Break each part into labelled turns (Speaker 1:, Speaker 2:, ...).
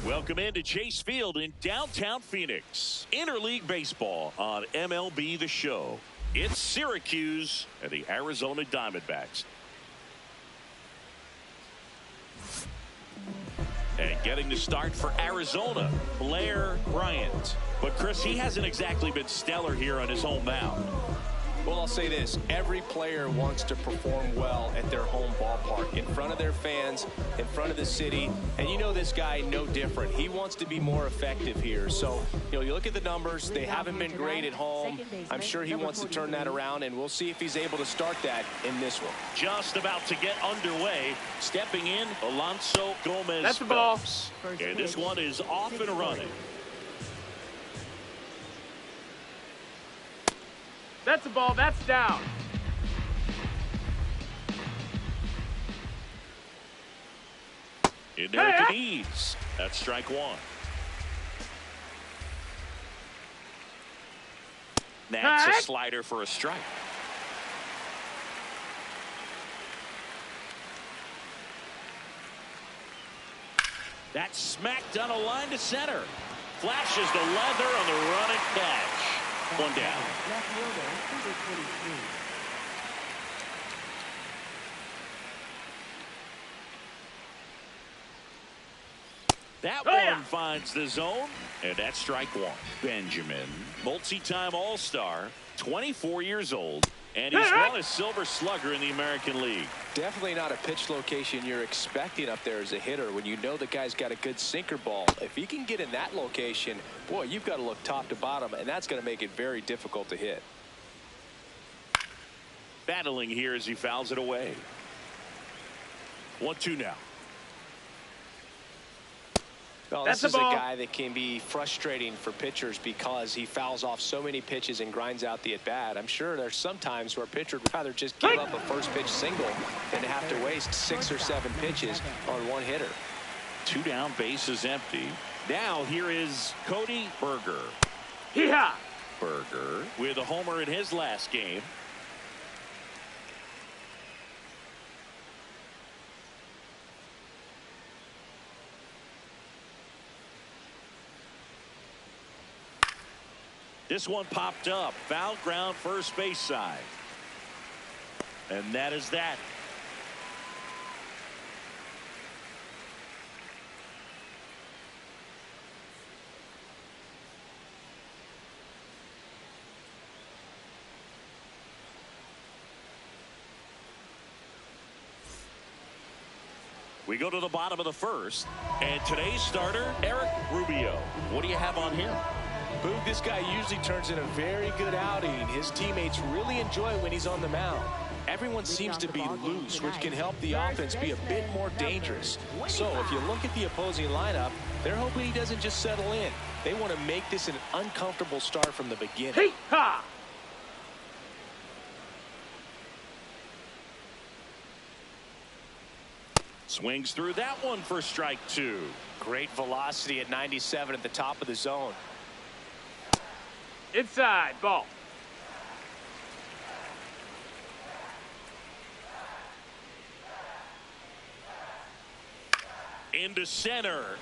Speaker 1: Welcome into Chase Field in downtown Phoenix. Interleague baseball on MLB The Show. It's Syracuse and the Arizona Diamondbacks. And getting the start for Arizona, Blair Bryant. But Chris, he hasn't exactly been stellar here on his home mound.
Speaker 2: Well, I'll say this. Every player wants to perform well at their home ballpark, in front of their fans, in front of the city. And you know this guy no different. He wants to be more effective here. So, you look at the numbers. They haven't been great at home. I'm sure he wants to turn that around, and we'll see if he's able to start that in this one.
Speaker 1: Just about to get underway. Stepping in, Alonso Gomez.
Speaker 3: That's the ball.
Speaker 1: And this one is off and running.
Speaker 3: That's the ball. That's down.
Speaker 1: In there to Eads. That's strike one. That's a slider for a strike. That's smacked on a line to center. Flashes the leather on the running catch. One down. That one finds the zone, and that's strike one. Benjamin, multi-time All-Star, 24 years old, and he's won a Silver Slugger in the American League.
Speaker 2: Definitely not a pitch location you're expecting up there as a hitter when you know the guy's got a good sinker ball. If he can get in that location, boy, you've got to look top to bottom, and that's going to make it very difficult to hit.
Speaker 1: Battling here as he fouls it away. 1-2 now.
Speaker 2: Well, this is a guy that can be frustrating for pitchers because he fouls off so many pitches and grinds out the at-bat. I'm sure there's some times where a pitcher would rather just give up a first-pitch single than to have to waste 6 or 7 pitches on one hitter.
Speaker 1: 2 down, base is empty. Now here is Cody Berger.
Speaker 3: Yeah.
Speaker 1: Berger with a homer in his last game. This one popped up. Foul ground first base side. And that is that. We go to the bottom of the first. And today's starter, Eric Rubio. What do you have on him?
Speaker 2: Boog, this guy usually turns in a very good outing. His teammates really enjoy when he's on the mound. Everyone seems to be loose, which can help the offense be a bit more dangerous. So if you look at the opposing lineup, they're hoping he doesn't just settle in. They want to make this an uncomfortable start from the beginning.
Speaker 3: Hey-ha!
Speaker 1: Swings through that one for strike 2.
Speaker 2: Great velocity at 97 at the top of the zone.
Speaker 3: Inside, ball.
Speaker 1: Into center.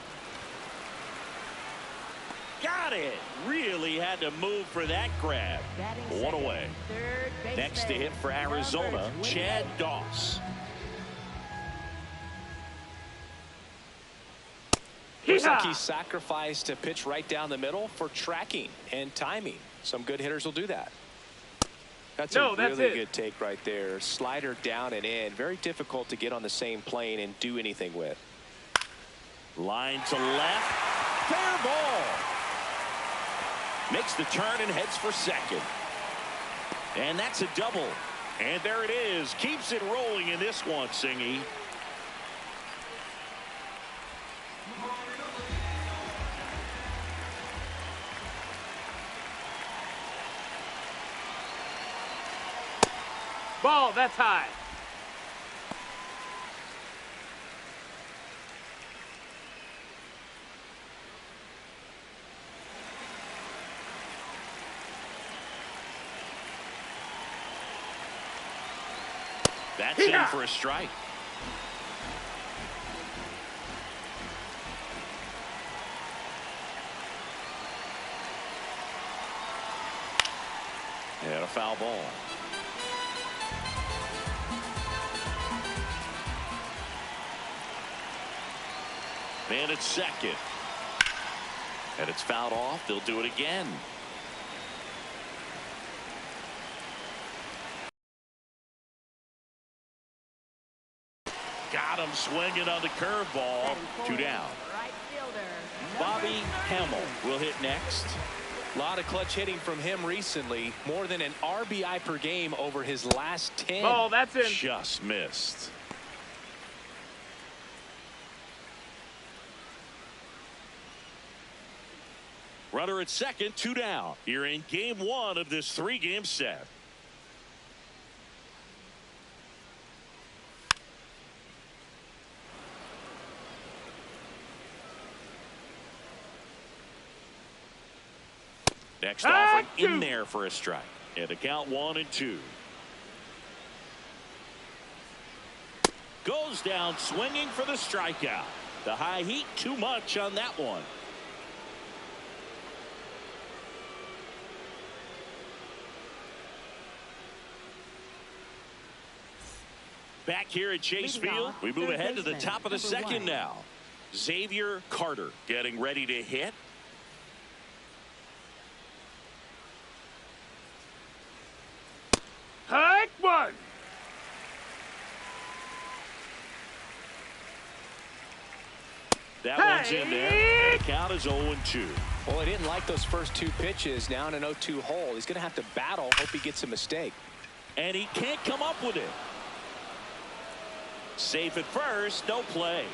Speaker 1: Got it. Really had to move for that grab. One away. Next to hit for Arizona, Chad Doss.
Speaker 2: Looks like he sacrificed a pitch right down the middle for tracking and timing. Some good hitters will do that. That's a really good take right there. Slider down and in. Very difficult to get on the same plane and do anything with.
Speaker 1: Line to left. Fair ball. Makes the turn and heads for second. And that's a double. And there it is. Keeps it rolling in this one, Singy.
Speaker 3: Ball, that's high.
Speaker 1: That's in for a strike. And a foul ball. And it's second. And it's fouled off. They'll do it again. Got him swinging on the curveball. 2 down. Bobby Hamill will hit next.
Speaker 2: A lot of clutch hitting from him recently. More than an RBI per game over his last 10.
Speaker 3: Oh, that's in.
Speaker 1: Just missed. Runner at second, 2 down. Here in game 1 of this 3-game set. Next offering in there for a strike. And a count 1-2. Goes down swinging for the strikeout. The high heat too much on that one. Back here at Chase Field, we move ahead to the top of the second now. Xavier Carter getting ready to hit.
Speaker 3: Hike one.
Speaker 1: That one's in there. And the count is 0-2.
Speaker 2: Well, he didn't like those first 2 pitches. Now in an 0-2 hole. He's going to have to battle. Hope he gets a mistake.
Speaker 1: And he can't come up with it. Safe at first. No play.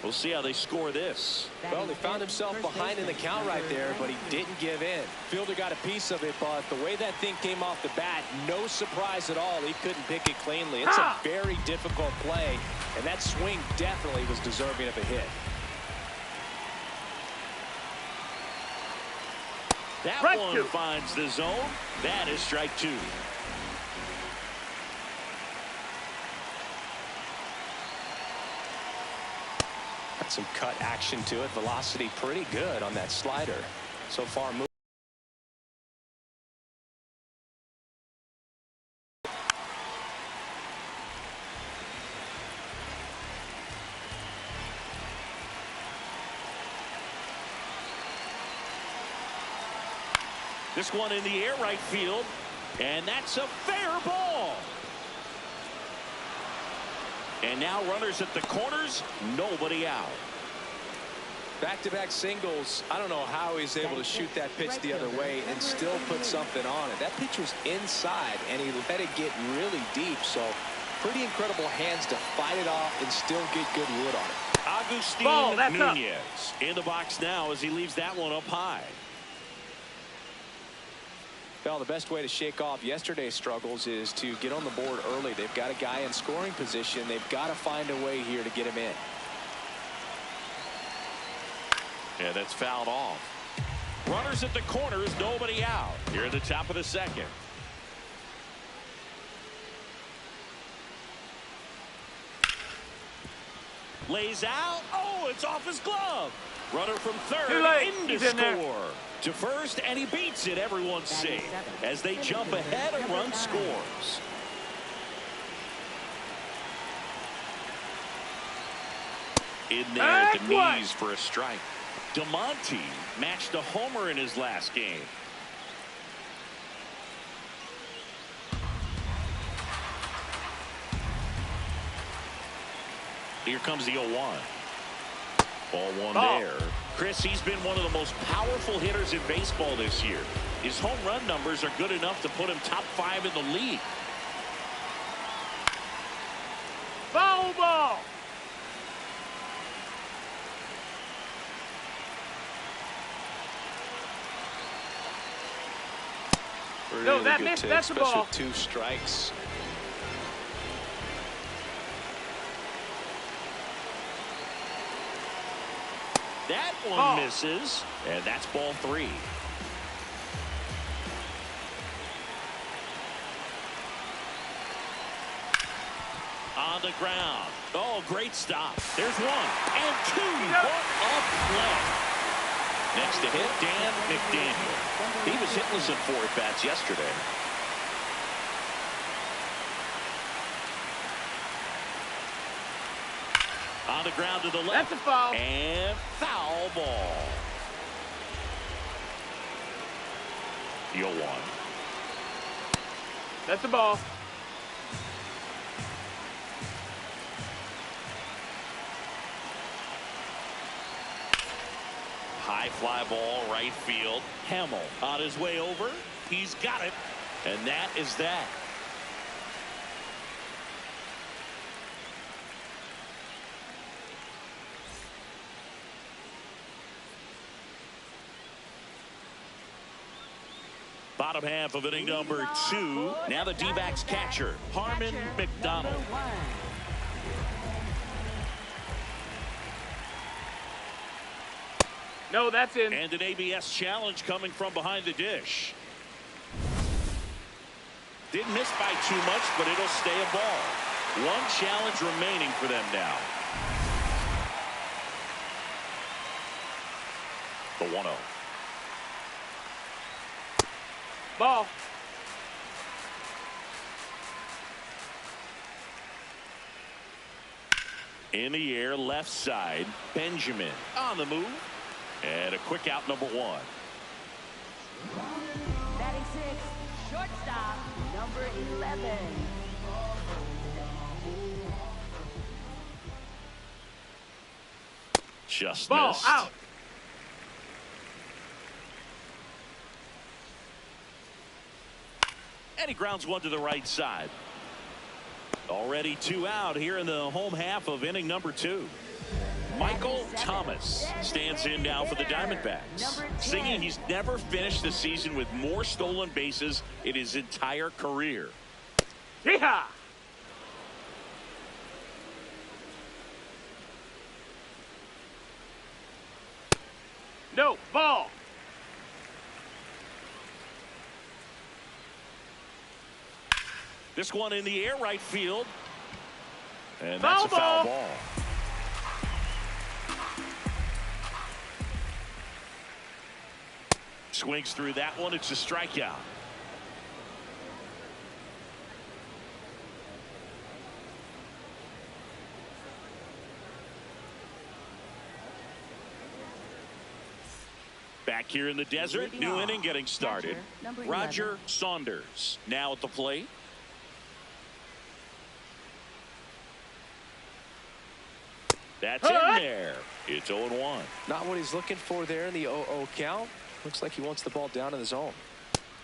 Speaker 1: We'll see how they score this.
Speaker 2: Well, he found himself behind in the count right there, but he didn't give in. Fielder got a piece of it, but the way that thing came off the bat, no surprise at all. He couldn't pick it cleanly. It's a very difficult play, and that swing definitely was deserving of a hit.
Speaker 1: That one finds the zone. That is strike 2.
Speaker 2: Got some cut action to it. Velocity pretty good on that slider. So far,
Speaker 1: this one in the air right field. And that's a fair ball. And now runners at the corners, nobody out.
Speaker 2: Back-to-back singles. I don't know how he's able to shoot that pitch the other way and still put something on it. That pitch was inside, and he let it get really deep. So pretty incredible hands to fight it off and still get good wood on it.
Speaker 1: Agustin Nunez in the box now as he leaves that one up high.
Speaker 2: Well, the best way to shake off yesterday's struggles is to get on the board early. They've got a guy in scoring position. They've got to find a way here to get him in.
Speaker 1: Yeah, that's fouled off. Runners at the corners, nobody out. Here at the top of the second. Lays out. Oh, it's off his glove. Runner from third in to score. To first, and he beats it. Everyone's safe as they jump ahead and run scores. In there at the knees for a strike. DeMonte matched a homer in his last game. Here comes the 0-1. Ball one there. Chris, he's been one of the most powerful hitters in baseball this year. His home run numbers are good enough to put him top 5 in the league.
Speaker 3: Foul ball.
Speaker 2: Really
Speaker 3: no, that
Speaker 2: good
Speaker 3: missed.
Speaker 2: Take,
Speaker 3: That's the ball.
Speaker 2: with 2 strikes.
Speaker 1: That one misses, and that's ball 3. On the ground. Oh, great stop. There's 1 and 2. What a play. Next to hit, Dan McDaniel. He was hitless in 4 at-bats yesterday. On the ground to the left.
Speaker 3: That's a foul.
Speaker 1: And foul ball. The 0-1.
Speaker 3: That's a ball.
Speaker 1: High fly ball, right field. Hamill on his way over. He's got it. And that is that. Bottom half of inning number 2. Now the D-backs catcher, Harmon McDonald.
Speaker 3: No, that's in.
Speaker 1: And an ABS challenge coming from behind the dish. Didn't miss by too much, but it'll stay a ball. One challenge remaining for them now. The 1-0.
Speaker 3: Ball.
Speaker 1: In the air, left side. Benjamin on the move. And a quick out, number 1.
Speaker 4: Batting 6, shortstop, number 11.
Speaker 1: Just
Speaker 3: Ball
Speaker 1: missed.
Speaker 3: out.
Speaker 1: And he grounds one to the right side. Already 2 out here in the home half of inning number 2. Michael Thomas stands in now for the Diamondbacks, singing he's never finished the season with more stolen bases in his entire career.
Speaker 3: Yeehaw! No, ball.
Speaker 1: This one in the air, right field. And that's
Speaker 3: Foul
Speaker 1: a foul
Speaker 3: ball.
Speaker 1: ball. Swings through that one. It's a strikeout. Back here in the desert, new inning getting started. Roger Saunders now at the plate. That's in there. It's 0-1.
Speaker 2: Not what he's looking for there in the 0-0 count. Looks like he wants the ball down in the zone.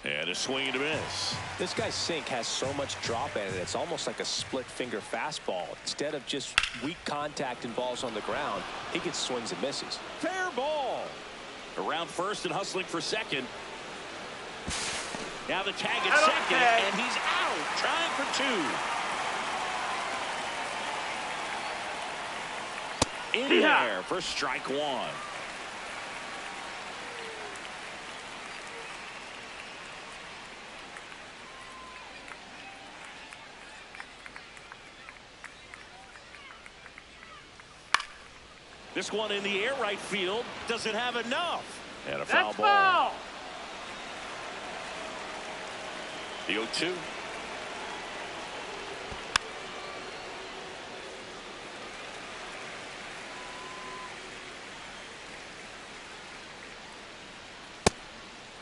Speaker 1: And a swing and a miss.
Speaker 2: This guy's sink has so much drop in it. It's almost like a split finger fastball. Instead of just weak contact and balls on the ground, he gets swings and misses.
Speaker 1: Fair ball. Around first and hustling for second. Now the tag at second, and he's out. Trying for 2. In there for strike 1. This one in the air, right field. Doesn't have enough. And a foul ball.
Speaker 3: Foul.
Speaker 1: The 0-2.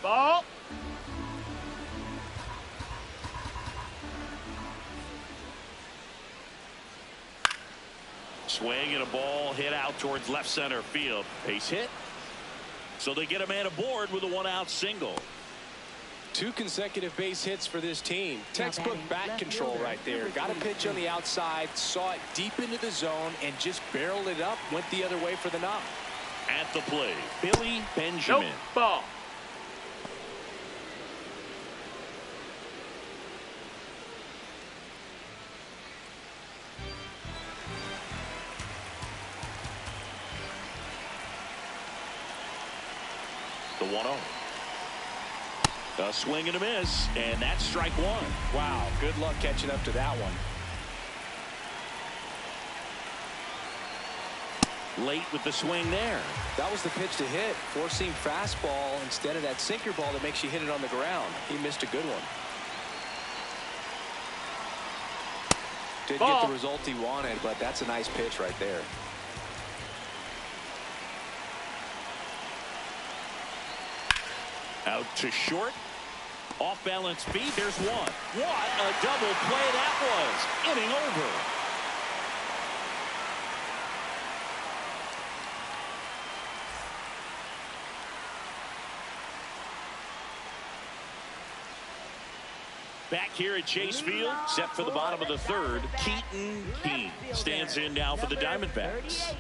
Speaker 3: Ball.
Speaker 1: Swing and a ball hit out towards left center field. Base hit. So they get a man aboard with a 1-out single.
Speaker 2: 2 consecutive base hits for this team. Textbook bat control right there. Got a pitch on the outside, saw it deep into the zone, and just barreled it up, went the other way for the knock.
Speaker 1: At the plate, Billy Benjamin.
Speaker 3: Nope, ball.
Speaker 1: The 1-0. A swing and a miss, and that's strike 1.
Speaker 2: Wow, good luck catching up to that one.
Speaker 1: Late with the swing there.
Speaker 2: That was the pitch to hit. Four-seam fastball instead of that sinker ball that makes you hit it on the ground. He missed a good one. Didn't get the result he wanted, but that's a nice pitch right there.
Speaker 1: Out to short. Off balance feet. There's one. What a double play that was. Inning over. Back here at Chase Field, set for the bottom of the third, Keaton Keene stands in now for the Diamondbacks.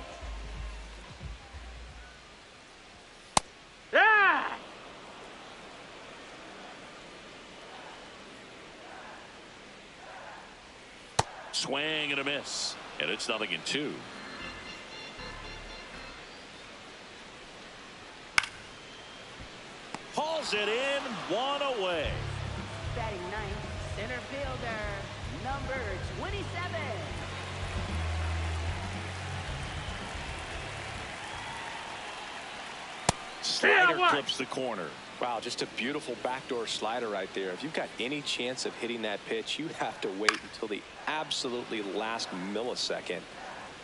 Speaker 3: Ah!
Speaker 1: Swing and a miss, and it's 0-2. Hauls it in, one away.
Speaker 4: Batting ninth, center fielder, number 27.
Speaker 1: Slider clips the corner.
Speaker 2: Wow, just a beautiful backdoor slider right there. If you've got any chance of hitting that pitch, you have to wait until the absolutely last millisecond.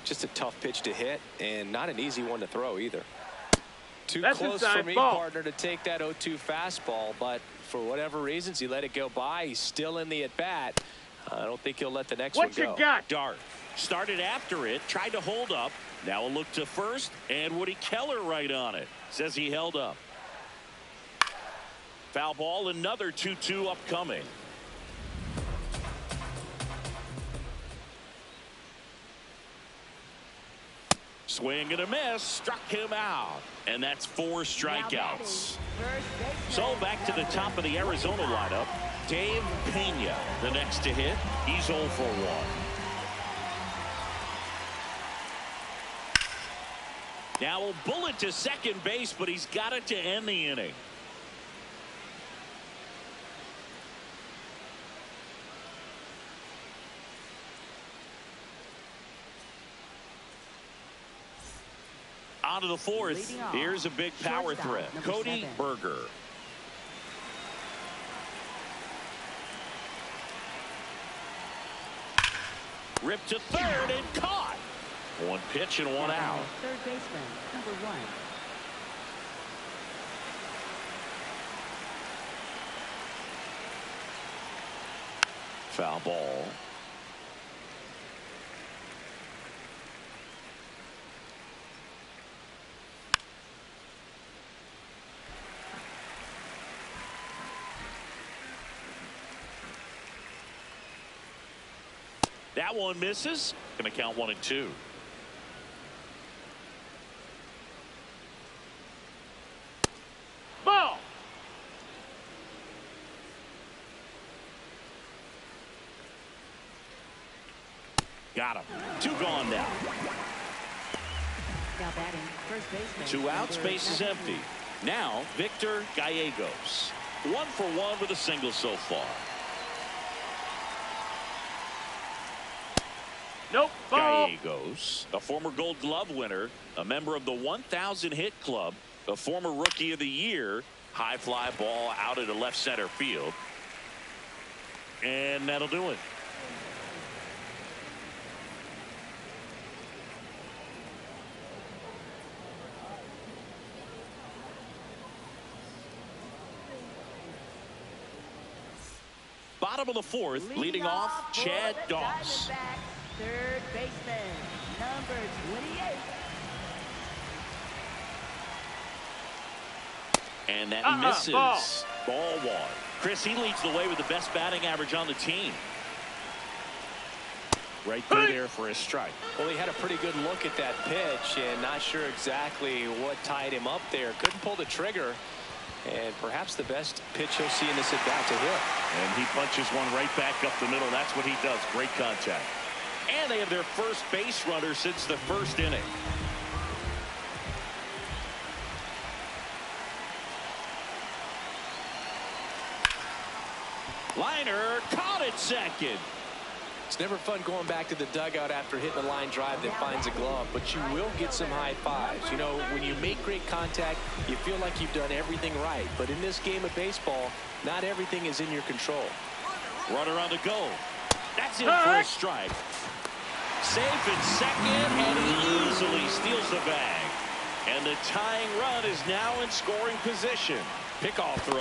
Speaker 2: Just a tough pitch to hit, and not an easy one to throw either. Too close for me, partner, to take that 0-2 fastball, but for whatever reasons, he let it go by. He's still in the at-bat. I don't think he'll let the next one go.
Speaker 3: What you got?
Speaker 1: Dart started after it, tried to hold up. Now a look to first, and Woody Keller right on it. Says he held up. Foul ball, another 2-2 upcoming. Swing and a miss, struck him out, and that's 4 strikeouts. So back to the top of the Arizona lineup, Dave Pena, the next to hit. He's 0 for 1. Now a bullet to second base, but he's got it to end the inning. On to the fourth. Here's a big power threat. Cody Berger. Ripped to third and caught. One pitch and one out.
Speaker 4: Third baseman, number 1.
Speaker 1: Foul ball. That one misses. Going to count 1-2.
Speaker 3: Ball.
Speaker 1: Got him. 2 gone now.
Speaker 4: Now batting, first baseman.
Speaker 1: 2 outs, base is empty. Now Victor Gallegos. 1 for 1 with a single so far.
Speaker 3: Nope. Ball.
Speaker 1: Gallegos, a former Gold Glove winner, a member of the 1,000 hit club, a former Rookie of the Year. High fly ball out into left center field, and that'll do it. Bottom of the fourth, leading off, Chad Doss.
Speaker 4: Third baseman, number 28.
Speaker 1: And that misses. Ball 1. Chris, he leads the way with the best batting average on the team. Right through there for a strike.
Speaker 2: Well, he had a pretty good look at that pitch and not sure exactly what tied him up there. Couldn't pull the trigger. And perhaps the best pitch he'll see in this at-bat to hit.
Speaker 1: And he punches one right back up the middle. That's what he does. Great contact. And they have their first base runner since the first inning. Liner caught it second.
Speaker 2: It's never fun going back to the dugout after hitting a line drive that finds a glove, but you will get some high fives. You know, when you make great contact, you feel like you've done everything right. But in this game of baseball, not everything is in your control.
Speaker 1: Runner on the go. That's in for a strike. Safe at second, and he easily steals the bag. And the tying run is now in scoring position. Pickoff throw.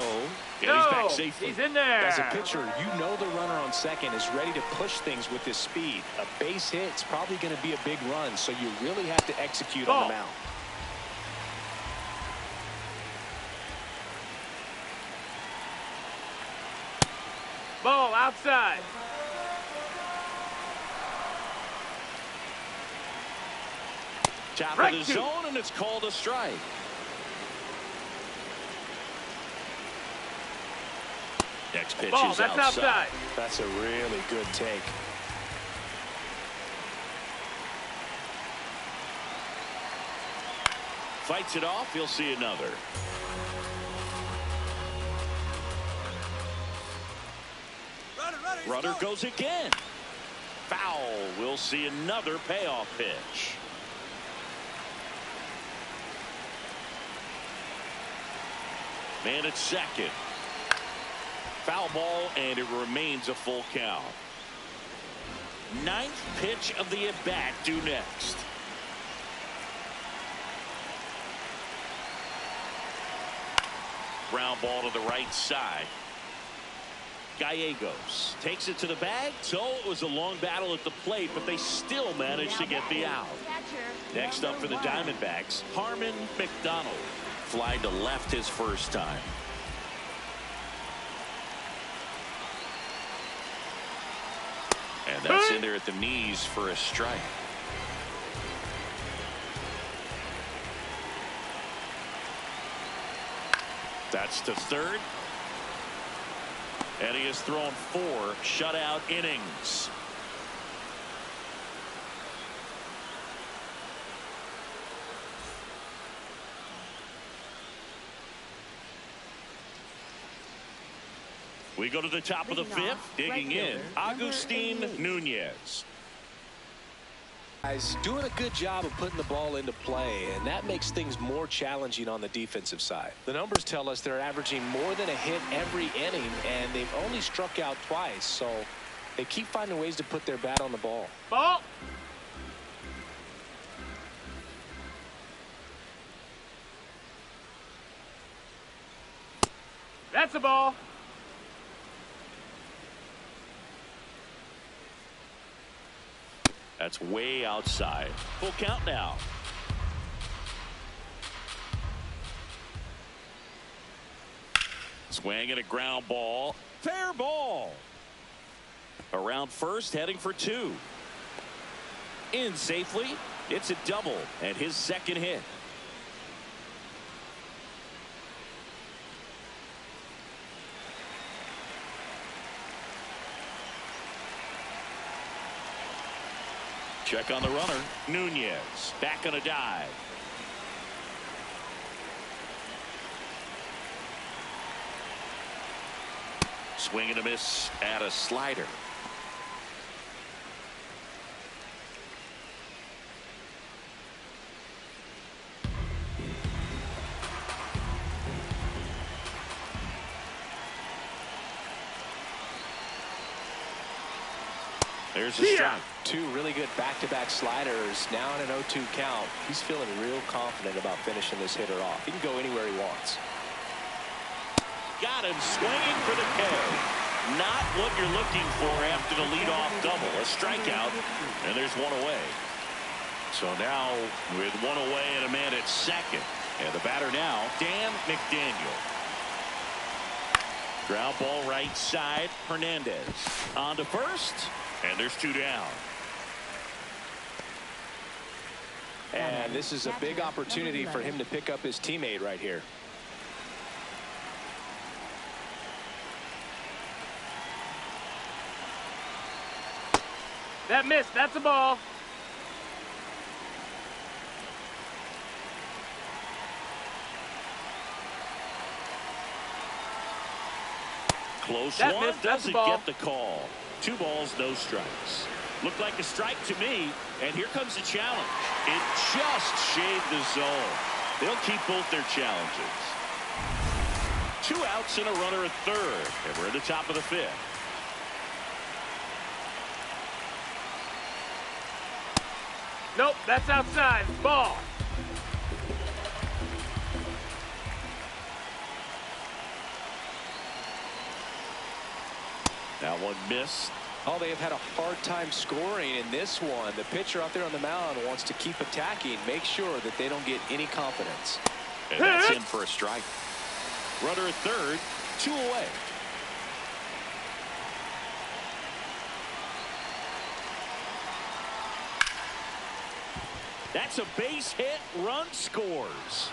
Speaker 1: And
Speaker 3: No,
Speaker 1: he's back safely.
Speaker 3: he's in there.
Speaker 2: As a pitcher, you know the runner on second is ready to push things with his speed. A base hit is probably going to be a big run, so you really have to execute on the mound.
Speaker 3: Ball outside.
Speaker 1: Top
Speaker 3: Strike
Speaker 1: of the
Speaker 3: two.
Speaker 1: zone, and it's called a strike. Next pitch
Speaker 3: Ball,
Speaker 1: is
Speaker 3: that's outside.
Speaker 2: That's a really good take.
Speaker 1: Fights it off. He'll see another. Runner goes again. Foul. We'll see another payoff pitch. Man at second. Foul ball, and it remains a full count. Ninth pitch of the at-bat due next. Ground ball to the right side. Gallegos takes it to the bag. So it was a long battle at the plate, but they still managed to get the out. Next up for the Diamondbacks, Harmon McDonald. Fly to left his first time. And that's in there at the knees for a strike. That's to third. And he has thrown 4 shutout innings. We go to the top of the 5th, digging in, Agustin Nunez.
Speaker 2: Guys, doing a good job of putting the ball into play, and that makes things more challenging on the defensive side. The numbers tell us they're averaging more than a hit every inning, and they've only struck out twice, so they keep finding ways to put their bat on the ball.
Speaker 3: Ball. That's a ball.
Speaker 1: That's way outside. Full count now. Swing and a ground ball. Fair ball. Around first, heading for 2. In safely. It's a double and his second hit. Check on the runner. Nunez back on a dive. Swing and a miss at a slider. There's a strike.
Speaker 2: 2 really good back-to-back sliders. Now in an 0-2 count. He's feeling real confident about finishing this hitter off. He can go anywhere he wants.
Speaker 1: Got him swinging for the K. Not what you're looking for after the leadoff double. A strikeout, and there's 1 away. So now with 1 away and a man at second. And the batter now, Dan McDaniel. Ground ball right side. Hernandez on to first. And there's 2 down.
Speaker 2: And this is a big opportunity for him to pick up his teammate right here.
Speaker 3: That missed. That's a ball.
Speaker 1: Close
Speaker 3: That
Speaker 1: one.
Speaker 3: missed. That's a
Speaker 1: Doesn't
Speaker 3: ball.
Speaker 1: get the call. 2 balls, no strikes. Looked like a strike to me, and here comes the challenge. It just shaved the zone. They'll keep both their challenges. 2 outs and a runner at third, and we're at the top of the 5th.
Speaker 3: Nope, that's outside. Ball.
Speaker 1: That one missed.
Speaker 2: Oh, they have had a hard time scoring in this one. The pitcher out there on the mound wants to keep attacking, make sure that they don't get any confidence.
Speaker 1: And that's in for a strike. Runner at third, 2 away. That's a base hit. Run scores.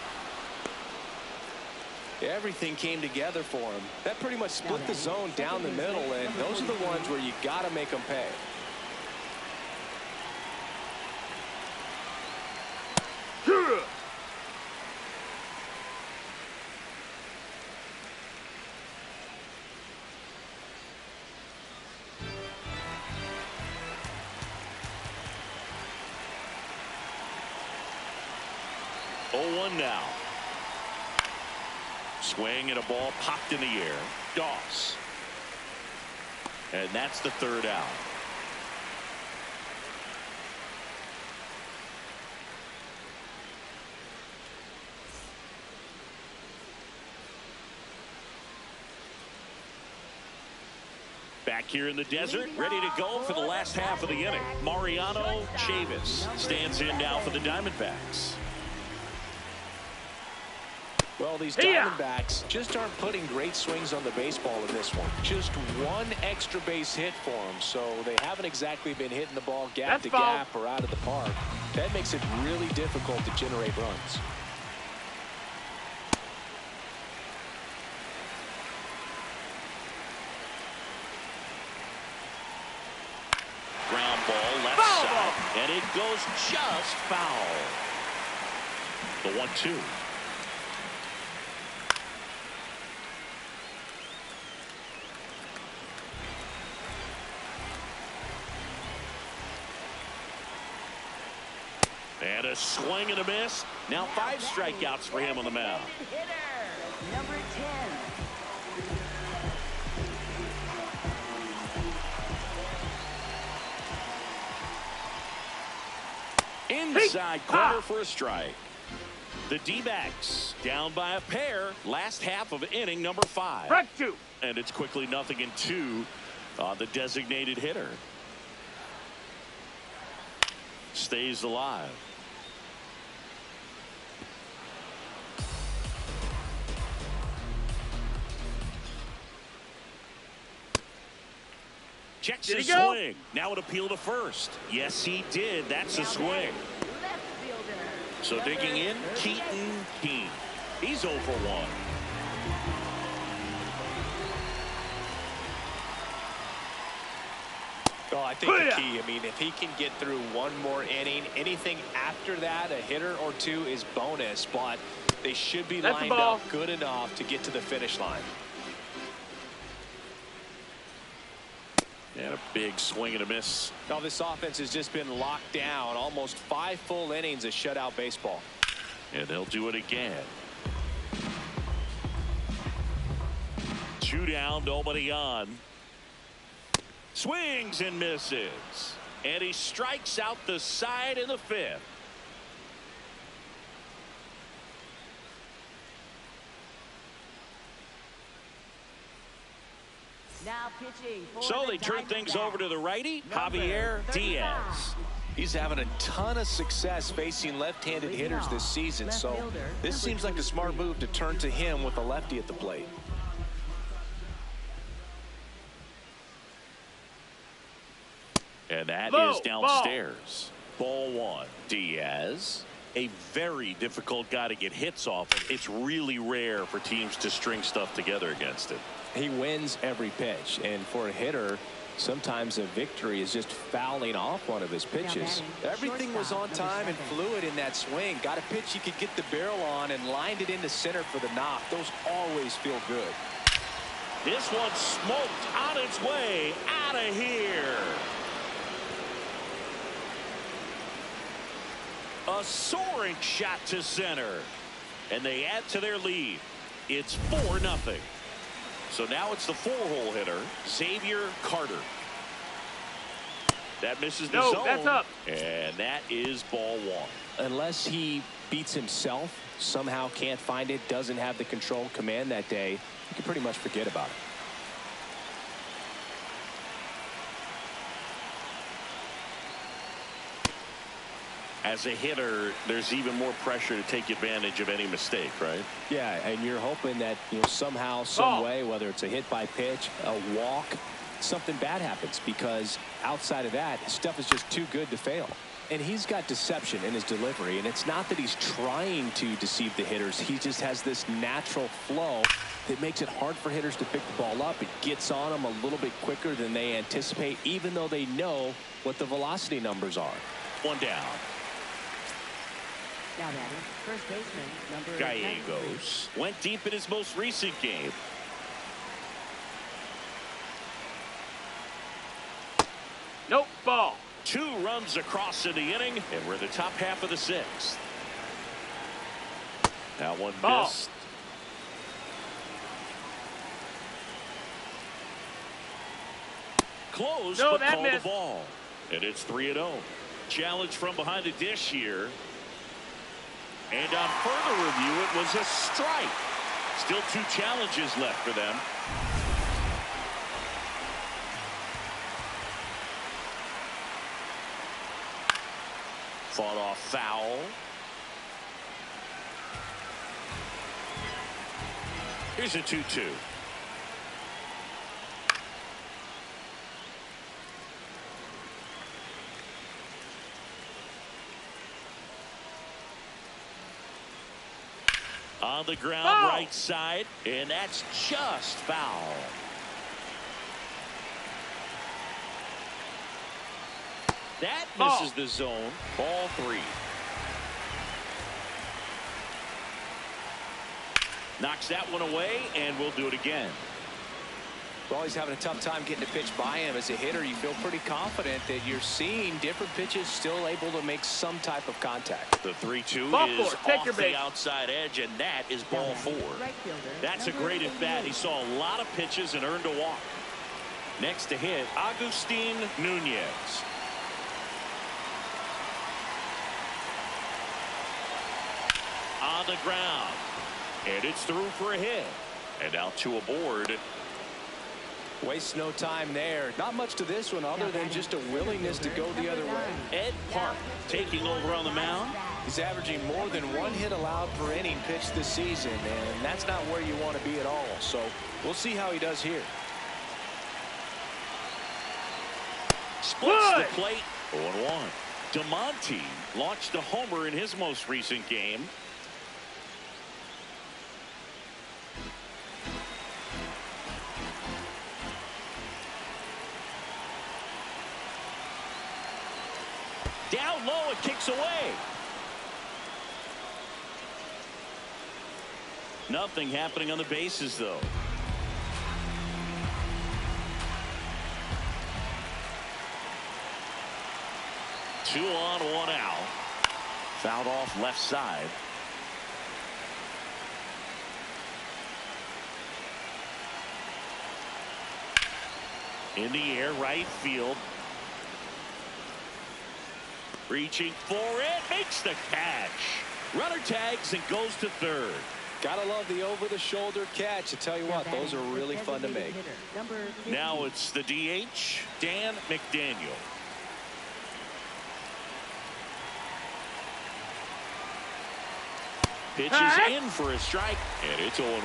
Speaker 2: Everything came together for him. That pretty much split the zone down the middle, and those are the ones where you got to make them pay.
Speaker 1: Now. Swing and a ball popped in the air. Doss. And that's the third out. Back here in the desert, ready to go for the last half of the inning. Mariano Chavis stands in now for the Diamondbacks.
Speaker 2: Well, these Diamondbacks just aren't putting great swings on the baseball in this one. Just one extra base hit for them, so they haven't exactly been hitting the ball gap to gap or out of the park. That makes it really difficult to generate runs.
Speaker 1: Ground ball left side, and it goes just foul. The 1-2. And a swing and a miss. Now 5 strikeouts for him on the mound.
Speaker 4: Number 10.
Speaker 1: Inside corner for a strike. The D-backs down by a pair. Last half of inning number 5. And it's quickly 0-2 on the designated hitter. Stays alive. Checks his swing. Now an appeal to first. Yes, he did. That's a swing. So digging in, Keaton Keene. He's 0 for 1.
Speaker 2: Well, I think the key, I mean, if he can get through one more inning, anything after that, a hitter or two is bonus, but they should be lined up good enough to get to the finish line.
Speaker 1: And a big swing and a miss.
Speaker 2: Now this offense has just been locked down. Almost 5 full innings of shutout baseball.
Speaker 1: And they'll do it again. 2 down, nobody on. Swings and misses. And he strikes out the side in the 5th.
Speaker 4: Now pitching for
Speaker 1: so they turn things over to the righty, Javier Diaz.
Speaker 2: He's having a ton of success facing left-handed hitters this season, so this seems like a smart move to turn to him with a lefty at the plate.
Speaker 1: And that is downstairs. Ball 1. Diaz, a very difficult guy to get hits off of. It's really rare for teams to string stuff together against him.
Speaker 2: He wins every pitch, and for a hitter, sometimes a victory is just fouling off one of his pitches. Everything was on time and fluid in that swing. Got a pitch he could get the barrel on and lined it into center for the knock. Those always feel good.
Speaker 1: This one smoked on its way out of here. A soaring shot to center, and they add to their lead. It's 4-0. So now it's the 4-hole hitter, Xavier Carter. That misses the zone.
Speaker 3: That's up.
Speaker 1: And that is ball 1.
Speaker 2: Unless he beats himself, somehow can't find it, doesn't have the control command that day, you can pretty much forget about it.
Speaker 1: As a hitter, there's even more pressure to take advantage of any mistake, right?
Speaker 2: Yeah, and you're hoping that somehow, some way, whether it's a hit by pitch, a walk, something bad happens, because outside of that, stuff is just too good to fail. And he's got deception in his delivery, and it's not that he's trying to deceive the hitters. He just has this natural flow that makes it hard for hitters to pick the ball up. It gets on them a little bit quicker than they anticipate, even though they know what the velocity numbers are.
Speaker 1: One down.
Speaker 4: Now batting, first baseman, number
Speaker 1: Gallegos went deep in his most recent game.
Speaker 3: Nope, ball.
Speaker 1: 2 runs across in the inning, and we're in the top half of the 6th. That one
Speaker 3: Ball.
Speaker 1: missed. Close,
Speaker 3: No,
Speaker 1: but
Speaker 3: that
Speaker 1: called the
Speaker 3: missed.
Speaker 1: ball. And it's 3-0. Challenge from behind the dish here. And on further review, it was a strike. Still 2 challenges left for them. Fought off foul. Here's a 2-2. On the ground,
Speaker 3: Foul.
Speaker 1: right side, and that's just foul. That
Speaker 3: Ball.
Speaker 1: misses the zone. Ball 3. Knocks that one away, and we'll do it again.
Speaker 2: Well, he's having a tough time getting a pitch by him. As a hitter, you feel pretty confident that you're seeing different pitches still able to make some type of contact.
Speaker 1: The 3-2
Speaker 3: Ball
Speaker 1: is
Speaker 3: 4. Take
Speaker 1: off
Speaker 3: your
Speaker 1: the
Speaker 3: base.
Speaker 1: outside edge, and that is ball 4.
Speaker 4: right fielder.
Speaker 1: That's a
Speaker 4: number
Speaker 1: great at bat.
Speaker 4: 88.
Speaker 1: He saw a lot of pitches and earned a walk. Next to hit, Agustin Nunez. On the ground, and it's through for a hit. And now 2 aboard.
Speaker 2: Waste no time there. Not much to this one other than just a willingness to go the other way.
Speaker 1: Ed Park taking over on the mound.
Speaker 2: He's averaging more than 1 hit allowed per inning pitched this season, and that's not where you want to be at all. So we'll see how he does here.
Speaker 1: Splits the plate. 0-1. DeMonte launched a homer in his most recent game. Down low, it kicks away. Nothing happening on the bases, though. Two on, 1 out. Fouled off left side. In the air, right field. Reaching for it, makes the catch. Runner tags and goes to third.
Speaker 2: Gotta love the over-the-shoulder catch. I tell you what, those are really fun to make.
Speaker 4: Hitter, number 50.
Speaker 1: Now it's the DH, Dan McDaniel. Pitches in for a strike, and it's 0-1.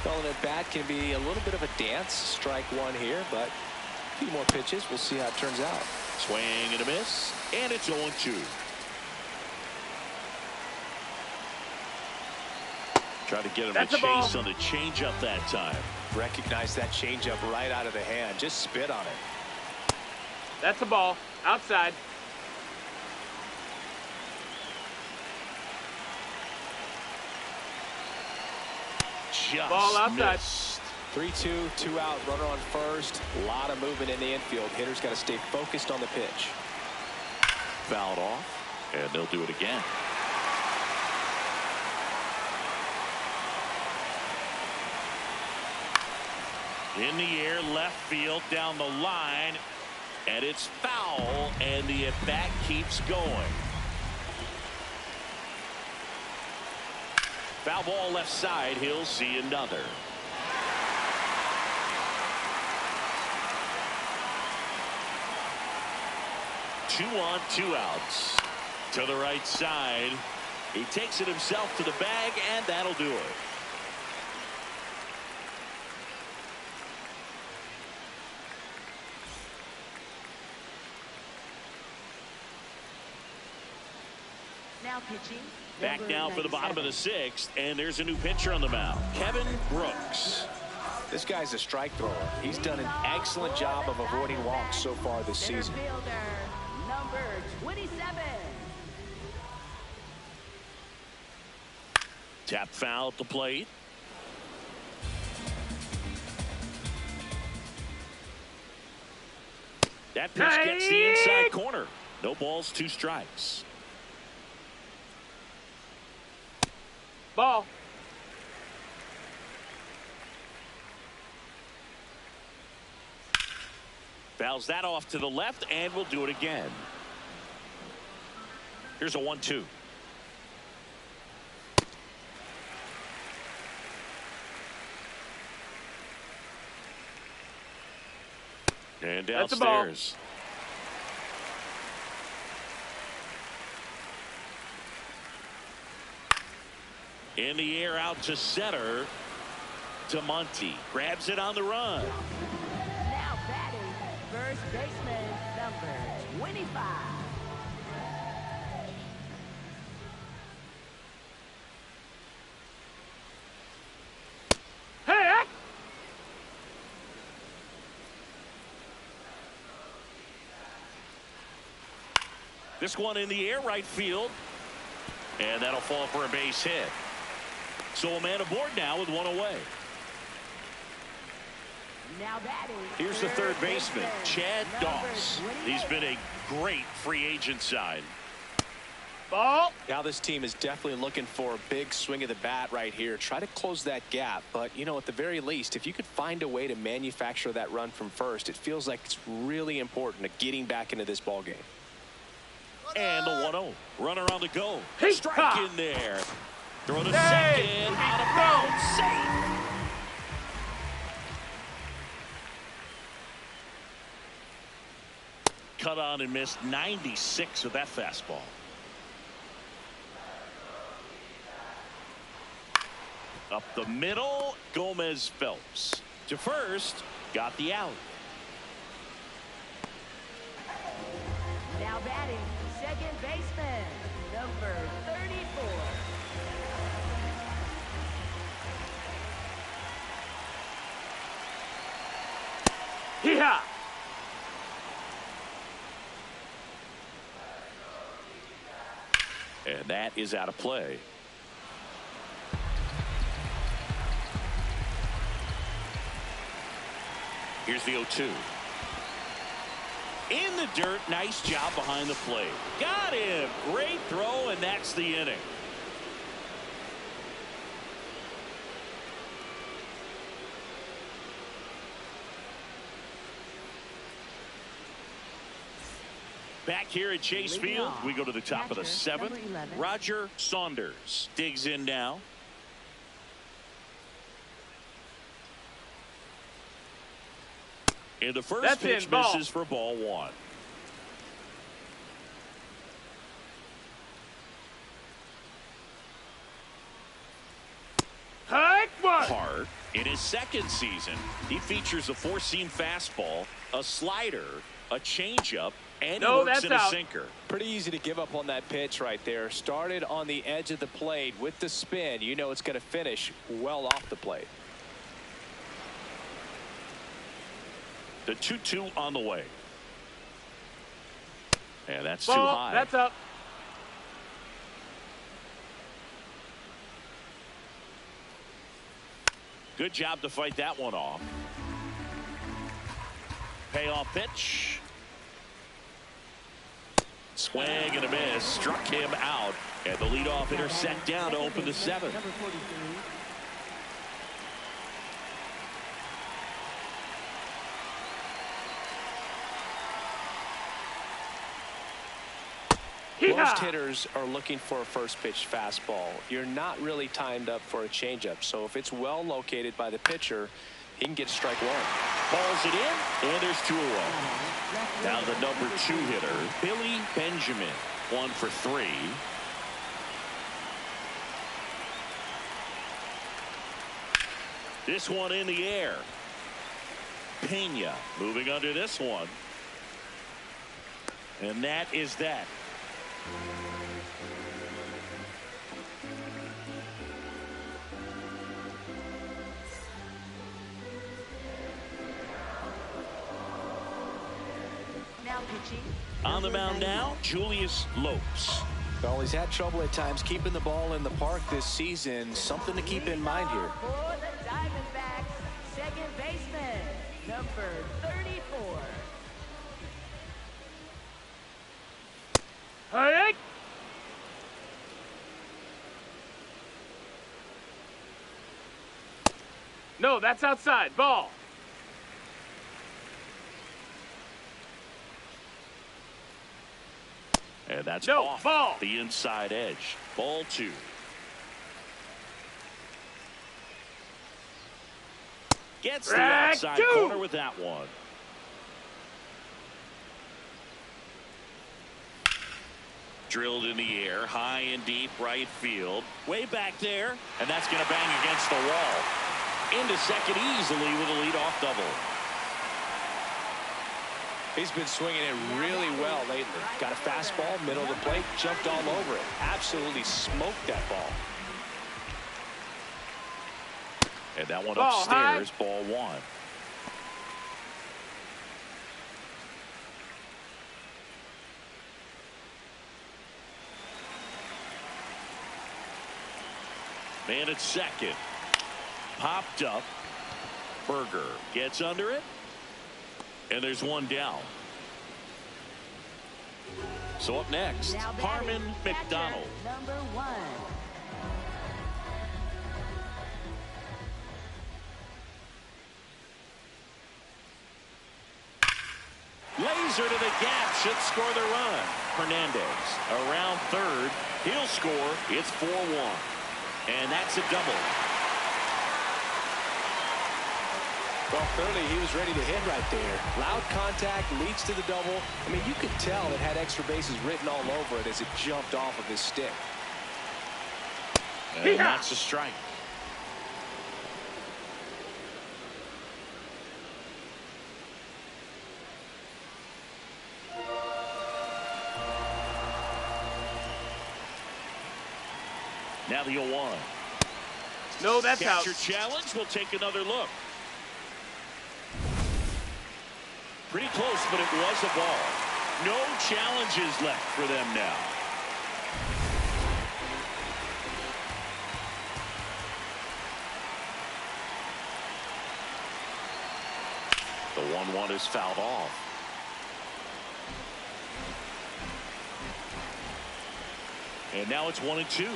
Speaker 2: Well, an at-bat can be a little bit of a dance. Strike 1 here, but a few more pitches. We'll see how it turns out.
Speaker 1: Swing and a miss, and it's 0-2. Try to get him
Speaker 3: That's
Speaker 1: to
Speaker 3: a ball.
Speaker 1: chase on the changeup that time.
Speaker 2: Recognize that changeup right out of the hand. Just spit on it.
Speaker 3: That's a ball. Outside.
Speaker 1: Just
Speaker 3: Ball outside.
Speaker 1: missed.
Speaker 2: 3-2, 2 out, runner on first. A lot of movement in the infield. Hitters got to stay focused on the pitch.
Speaker 1: Fouled off, and they'll do it again. In the air, left field, down the line, and it's foul, and the at-bat keeps going. Foul ball left side, he'll see another. Two on, 2 outs. To the right side. He takes it himself to the bag, and that'll do it.
Speaker 4: Now pitching.
Speaker 1: Back
Speaker 4: number
Speaker 1: now for the bottom of
Speaker 4: 97.
Speaker 1: the 6th, and there's a new pitcher on the mound, Kevin Brooks.
Speaker 2: This guy's a strike thrower. He's done an excellent job of avoiding walks so far this
Speaker 4: Center
Speaker 2: season.
Speaker 4: fielder, number 27.
Speaker 1: Tap foul at the plate. That pitch gets the inside corner. No balls, 2 strikes.
Speaker 3: Ball.
Speaker 1: Fouls that off to the left, and we'll do it again. Here's a 1-2. And
Speaker 3: That's a ball.
Speaker 1: downstairs. In the air out to center. To Monty. Grabs it on the run.
Speaker 4: Now batting, first baseman, number 25.
Speaker 3: Hey!
Speaker 1: This one in the air, right field. And that'll fall for a base hit. So a man aboard now with 1 away.
Speaker 4: Now batting.
Speaker 1: Here's the third baseman, Chad
Speaker 4: number
Speaker 1: Doss.
Speaker 4: 28.
Speaker 1: He's been a great free agent sign.
Speaker 3: Ball.
Speaker 2: Now this team is definitely looking for a big swing of the bat right here. Try to close that gap. But, you know, at the very least, if you could find a way to manufacture that run from first, it feels like it's really important to getting back into this ball game.
Speaker 1: And the 1-0. Runner on the go.
Speaker 3: Hey,
Speaker 1: Strike
Speaker 3: ha.
Speaker 1: in there. Throw to
Speaker 3: Hey.
Speaker 1: second. Out of bounds. Safe. Cut on and missed 96 with that fastball. Up the middle, Gomez Phelps. To first, got the out.
Speaker 4: Now batting, second baseman, number 34.
Speaker 3: Hee-haw.
Speaker 1: And that is out of play. Here's the 0-2. In the dirt, nice job behind the plate. Got him. Great throw, and that's the inning. Back here at Chase
Speaker 4: Leading
Speaker 1: Field,
Speaker 4: off,
Speaker 1: we go to the top of the
Speaker 4: catcher,
Speaker 1: 7th.
Speaker 4: number 11.
Speaker 1: Roger Saunders digs in now. And the first
Speaker 3: That's
Speaker 1: pitch
Speaker 3: in, ball.
Speaker 1: misses for ball 1.
Speaker 3: Hike one.
Speaker 1: Hart, in his second season, he features a 4-seam fastball, a slider, a changeup, and
Speaker 3: No,
Speaker 1: works
Speaker 3: that's
Speaker 1: in a
Speaker 3: out.
Speaker 1: sinker.
Speaker 2: Pretty easy to give up on that pitch right there. Started on the edge of the plate with the spin. You know it's going to finish well off the plate.
Speaker 1: The 2-2 on the way. And that's too
Speaker 3: Ball.
Speaker 1: high.
Speaker 3: That's up.
Speaker 1: Good job to fight that one off. Payoff pitch. Swing and a miss. Struck him out. And the leadoff hitter set down to open the 7th.
Speaker 4: Number 43.
Speaker 2: Most hitters are looking for a first pitch fastball. You're not really timed up for a changeup. So if it's well located by the pitcher, he can get strike 1.
Speaker 1: Balls it in, and there's 2 away. Now the number 2 hitter, Billy Benjamin. 1 for 3. This one in the air. Pena moving under this one. And that is that.
Speaker 4: Now pitching.
Speaker 1: On the mound now, Julius Lopes.
Speaker 2: Well, he's had trouble at times keeping the ball in the park this season. Something to keep in mind here.
Speaker 4: For the Diamondbacks, second baseman, number 34.
Speaker 3: Hey! No, that's outside. Ball.
Speaker 1: And that's
Speaker 3: No,
Speaker 1: off
Speaker 3: ball.
Speaker 1: the inside edge. Ball 2. Gets the
Speaker 3: Strike
Speaker 1: outside
Speaker 3: 2.
Speaker 1: corner with that one. Drilled in the air, high and deep right field. Way back there, and that's going to bang against the wall. Into second easily with a leadoff double.
Speaker 2: He's been swinging it really well lately. Got a fastball, middle of the plate, jumped all over it. Absolutely smoked that ball.
Speaker 1: And that one
Speaker 3: Ball
Speaker 1: upstairs,
Speaker 3: high.
Speaker 1: ball 1. Man at second. Popped up. Berger gets under it. And there's one down. So up next,
Speaker 4: Now
Speaker 1: Harmon
Speaker 4: batting,
Speaker 1: McDonald.
Speaker 4: catcher, number 1.
Speaker 1: Laser to the gap, should score the run. Hernandez around third. He'll score. It's 4-1. And that's a double.
Speaker 2: Well, clearly he was ready to hit right there. Loud contact leads to the double. I mean, you could tell it had extra bases written all over it as it jumped off of his stick.
Speaker 1: And that's a strike. Now the 0-1.
Speaker 3: No, that's out.
Speaker 1: Catcher challenge. We'll take another look. Pretty close, but it was a ball. No challenges left for them now. The 1-1 is fouled off. And now it's 1-2.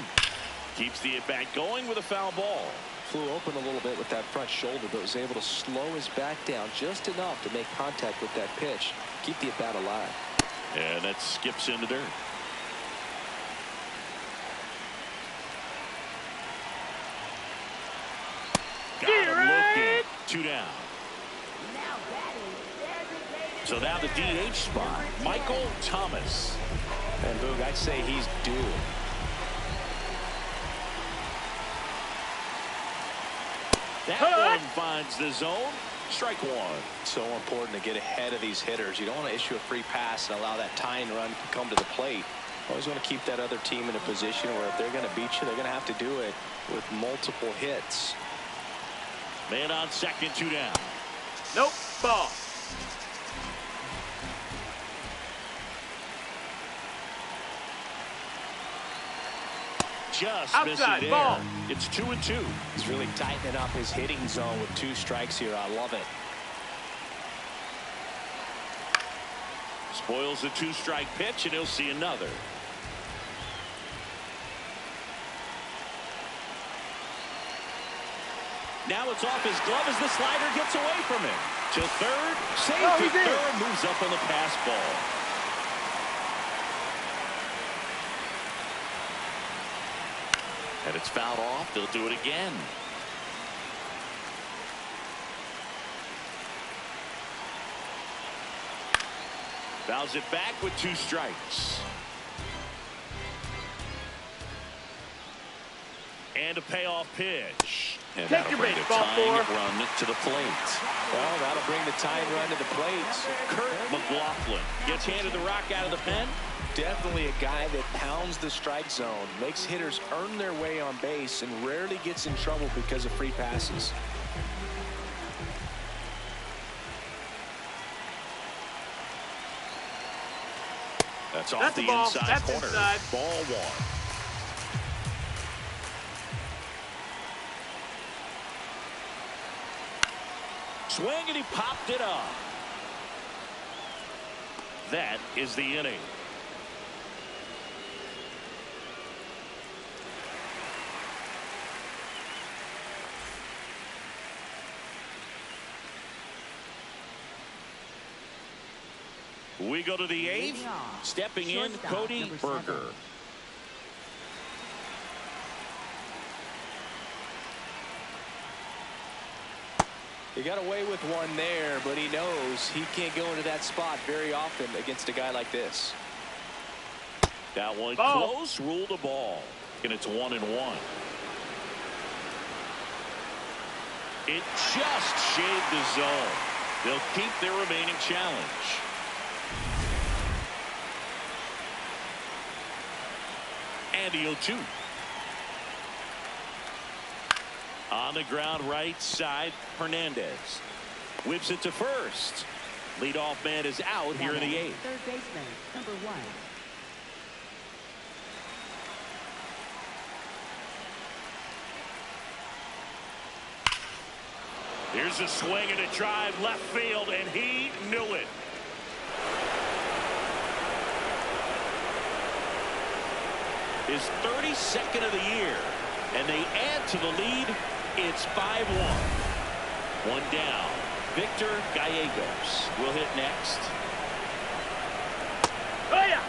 Speaker 1: Keeps the at-bat going with a foul ball.
Speaker 2: Flew open a little bit with that front shoulder, but was able to slow his back down just enough to make contact with that pitch. Keep the at-bat alive.
Speaker 1: And that skips into dirt. Got him looking. 2 down.
Speaker 4: Now batting, designated
Speaker 1: So now the DH spot, Michael Thomas.
Speaker 2: And Boog, I'd say he's due.
Speaker 1: That one finds the zone. Strike 1.
Speaker 2: So important to get ahead of these hitters. You don't want to issue a free pass and allow that tying run to come to the plate. Always want to keep that other team in a position where if they're going to beat you, they're going to have to do it with multiple hits.
Speaker 1: Man on second, 2 down.
Speaker 3: Nope. Ball.
Speaker 1: Just
Speaker 3: Outside,
Speaker 1: missing there.
Speaker 3: ball.
Speaker 1: It's 2-2.
Speaker 2: He's really tightening up his hitting zone with 2 strikes here. I love it.
Speaker 1: Spoils the 2-strike pitch, and he'll see another. Now it's off his glove as the slider gets away from him. To third, safe to third, moves up on the pass ball. And it's fouled off. They'll do it again. Fouls it back with 2 strikes. And a payoff pitch.
Speaker 2: And
Speaker 3: Take
Speaker 2: that'll
Speaker 3: your
Speaker 2: bring
Speaker 3: base,
Speaker 2: the
Speaker 3: ball
Speaker 2: tying
Speaker 3: four.
Speaker 2: run to the plate. Well, that'll bring the tying run to the plate.
Speaker 1: Kurt McLaughlin gets handed the rock out of the pen.
Speaker 2: Definitely a guy that pounds the strike zone, makes hitters earn their way on base, and rarely gets in trouble because of free passes.
Speaker 1: That's off
Speaker 3: That's
Speaker 1: the
Speaker 3: a ball.
Speaker 1: inside
Speaker 3: That's
Speaker 1: corner.
Speaker 3: inside.
Speaker 1: Ball one. Swing, and he popped it up. That is the inning. We go to the eighth. Stepping in, Cody Berger.
Speaker 2: He got away with one there, but he knows he can't go into that spot very often against a guy like this.
Speaker 1: That one
Speaker 3: Ball.
Speaker 1: close, ruled a ball. And it's 1-1. It just shaved the zone. They'll keep their remaining challenge. And he'll shoot. On the ground, right side, Hernandez whips it to first. Leadoff man is out here in the eighth.
Speaker 4: Third baseman, number 1.
Speaker 1: Here's a swing and a drive left field, and he knew it. His 32nd of the year, and they add to the lead. It's 5-1. One down. Victor Gallegos will hit next.
Speaker 3: Oh, yeah.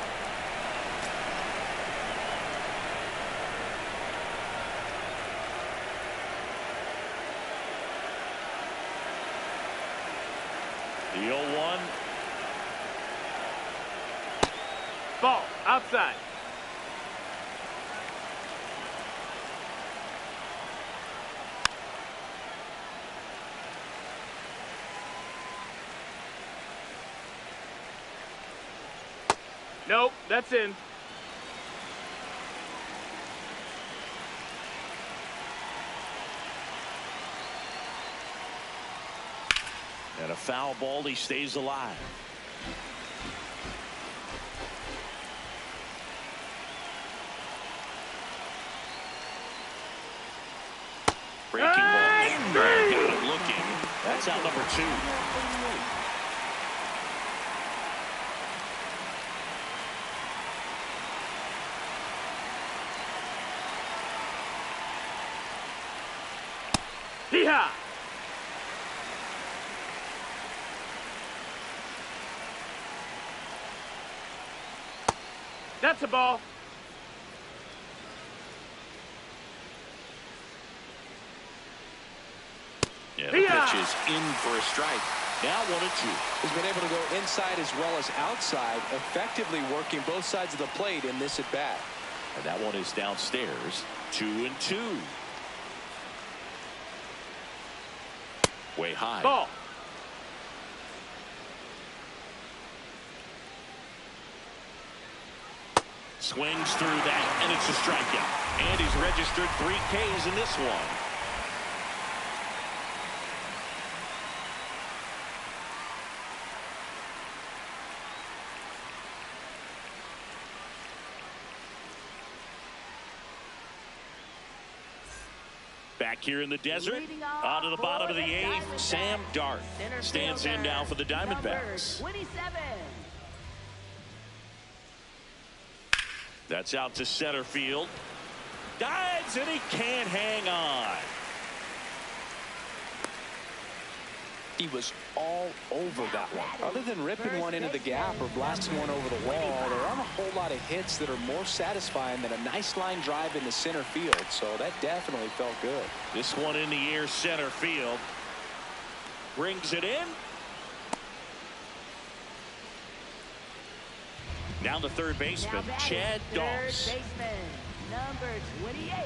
Speaker 1: The 0-1.
Speaker 3: Ball. Outside. Nope, that's in.
Speaker 1: And a foul ball, he stays alive. Breaking ball in there, got it looking. That's out number 2.
Speaker 3: Hee-haw! That's a ball.
Speaker 1: Yeah, the pitch is in for a strike. Now 1-2.
Speaker 2: He's been able to go inside as well as outside, effectively working both sides of the plate in this at bat.
Speaker 1: And that one is downstairs. 2-2. Way high.
Speaker 3: Ball.
Speaker 1: Swings through that, and it's a strikeout. And he's registered 3 Ks in this one. Back here in the desert, on to the bottom of the 8th, Sam Dark stands in now for the Diamondbacks.
Speaker 4: 27.
Speaker 1: That's out to center field. Dives, and he can't hang on.
Speaker 2: He was all over that one. Other than ripping one into the gap or blasting one over the wall, there aren't a whole lot of hits that are more satisfying than a nice line drive into center field. So that definitely felt good.
Speaker 1: This one in the air, center field. Brings it in. Down to third baseman,
Speaker 4: Now
Speaker 1: Chad
Speaker 4: batting
Speaker 1: Doss.
Speaker 4: third baseman, number 28.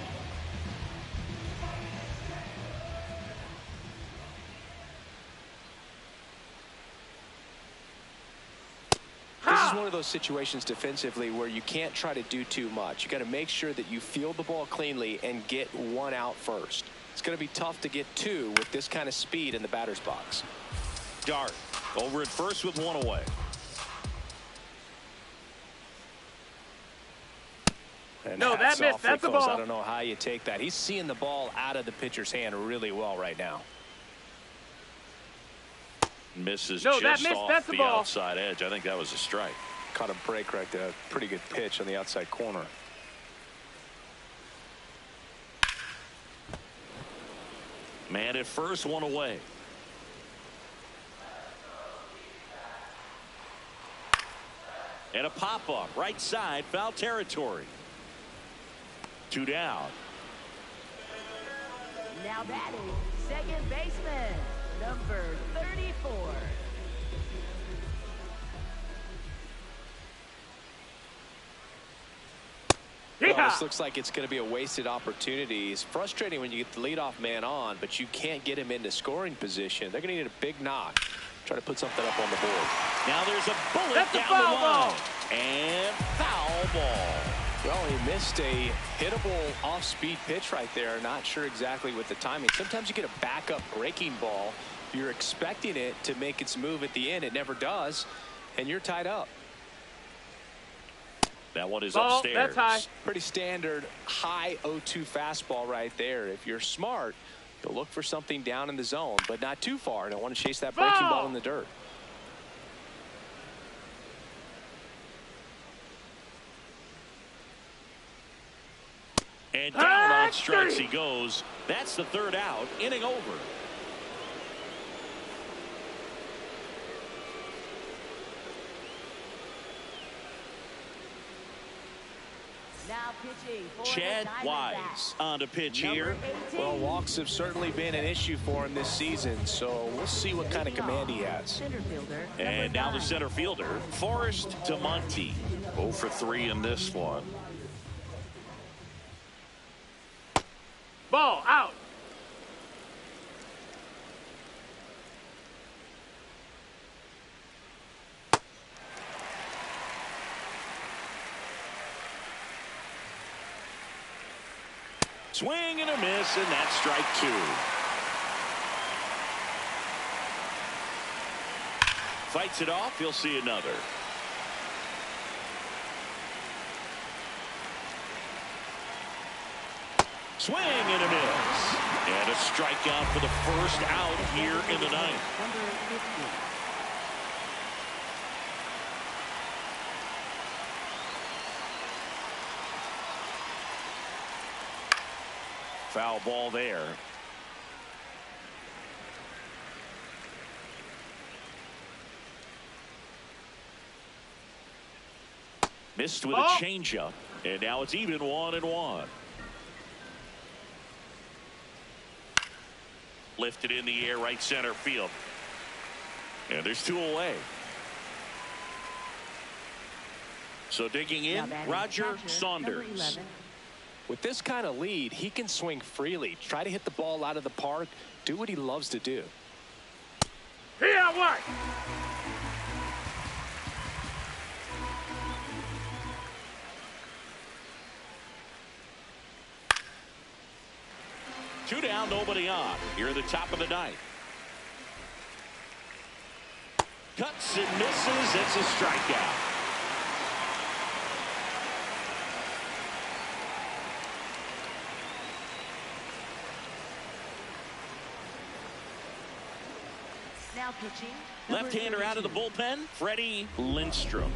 Speaker 2: is one of those situations defensively where you can't try to do too much. You got to make sure that you field the ball cleanly and get one out first. It's going to be tough to get two with this kind of speed in the batter's box.
Speaker 1: Dart over at first with one away.
Speaker 2: And
Speaker 3: No, that missed. That's a ball.
Speaker 2: I don't know how you take that. He's seeing the ball out of the pitcher's hand really well right now.
Speaker 1: Misses
Speaker 3: no,
Speaker 1: just
Speaker 3: that missed.
Speaker 1: off
Speaker 3: That's
Speaker 1: the
Speaker 3: ball.
Speaker 1: outside edge. I think that was a strike.
Speaker 2: Caught a break right there. Pretty good pitch on the outside corner.
Speaker 1: Man at first, one away. And a pop-up right side, foul territory. 2 down.
Speaker 4: Now batting, second baseman, number 34.
Speaker 2: Well, this looks like it's going to be a wasted opportunity. It's frustrating when you get the leadoff man on, but you can't get him into scoring position. They're going to need a big knock. Try to put something up on the board.
Speaker 1: Now there's a bullet
Speaker 3: That's a
Speaker 1: down
Speaker 3: foul
Speaker 1: the
Speaker 3: ball.
Speaker 1: line. And foul ball.
Speaker 2: Well, he missed a hittable off-speed pitch right there. Not sure exactly with the timing. Sometimes you get a backup breaking ball. You're expecting it to make its move at the end. It never does, and you're tied up.
Speaker 1: That one is
Speaker 3: Ball,
Speaker 1: upstairs.
Speaker 3: that's high.
Speaker 2: Pretty standard high 0-2 fastball right there. If you're smart, you'll look for something down in the zone, but not too far. Don't want to chase that breaking ball in the dirt.
Speaker 1: And down on strikes he goes. That's the third out. Inning over.
Speaker 4: Now pitching for
Speaker 1: Chad
Speaker 4: the Diamondbacks.
Speaker 1: Wise on to pitch here.
Speaker 4: Number 18.
Speaker 2: Well, walks have certainly been an issue for him this season, so we'll see what kind of command he has.
Speaker 4: Center fielder,
Speaker 1: And
Speaker 4: number
Speaker 1: now the
Speaker 4: 9.
Speaker 1: center fielder, Forrest DeMonte. 0 for 3 in this one.
Speaker 3: Ball out.
Speaker 1: Swing and a miss, and that's strike 2. Fights it off. He'll see another. Swing and a miss. And a strikeout for the first out here in the ninth.
Speaker 4: Number 50.
Speaker 1: Foul ball there. Missed with a changeup, and now it's even 1-1. Lifted in the air, right center field. And there's 2 away. So digging
Speaker 4: Now
Speaker 1: in,
Speaker 4: batting
Speaker 1: Roger
Speaker 4: catcher, number
Speaker 1: Saunders.
Speaker 4: 11.
Speaker 2: With this kind of lead, he can swing freely. Try to hit the ball out of the park. Do what he loves to do.
Speaker 3: Here, what?
Speaker 1: Two down, nobody on. Here at the top of the ninth. Cuts and misses. It's a strikeout.
Speaker 4: Now pitching. number
Speaker 1: Left-hander out of the
Speaker 4: 32.
Speaker 1: bullpen, Freddie Lindstrom.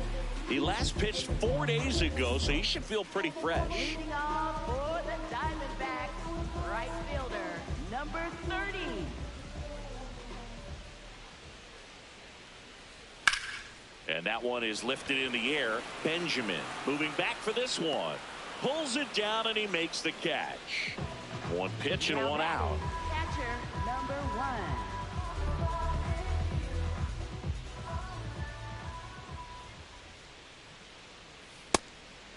Speaker 1: He last pitched 4 days ago, so he should feel pretty fresh.
Speaker 4: Leading off for the Diamondbacks, right fielder, number 30.
Speaker 1: And that one is lifted in the air. Benjamin moving back for this one. Pulls it down and he makes the catch. One pitch and
Speaker 4: Now
Speaker 1: one
Speaker 4: batting,
Speaker 1: out.
Speaker 4: catcher, number 1.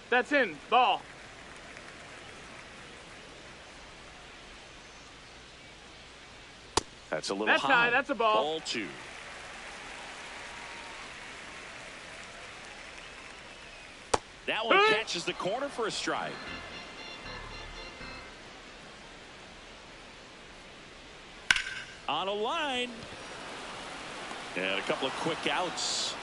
Speaker 3: That's in. Ball.
Speaker 1: That's a little
Speaker 3: That's high. That's a ball.
Speaker 1: Ball 2. That one catches the corner for a strike. On a line. And a couple of quick outs.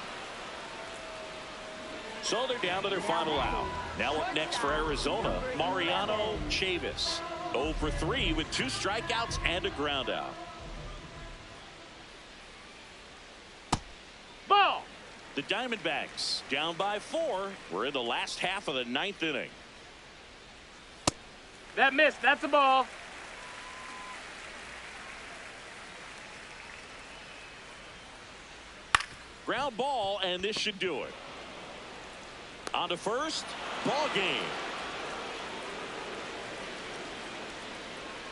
Speaker 1: So they're down to their final out. Now up next for Arizona, Mariano Chavis. 0 for 3 with 2 strikeouts and a ground out.
Speaker 3: Ball.
Speaker 1: The Diamondbacks down by 4. We're in the last half of the 9th inning.
Speaker 3: That missed. That's a ball.
Speaker 1: Ground ball, and this should do it. On to first. Ball game.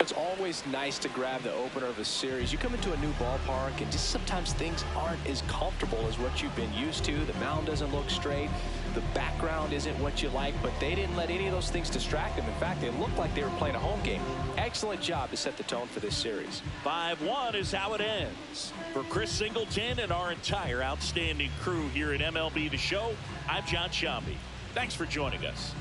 Speaker 2: It's always nice to grab the opener of a series. You come into a new ballpark and just sometimes things aren't as comfortable as what you've been used to. The mound doesn't look straight. The background isn't what you like, but they didn't let any of those things distract them. In fact, they looked like they were playing a home game. Excellent job to set the tone for this series.
Speaker 1: 5-1 is how it ends. For Chris Singleton and our entire outstanding crew here at MLB The Show, I'm John Shambi. Thanks for joining us.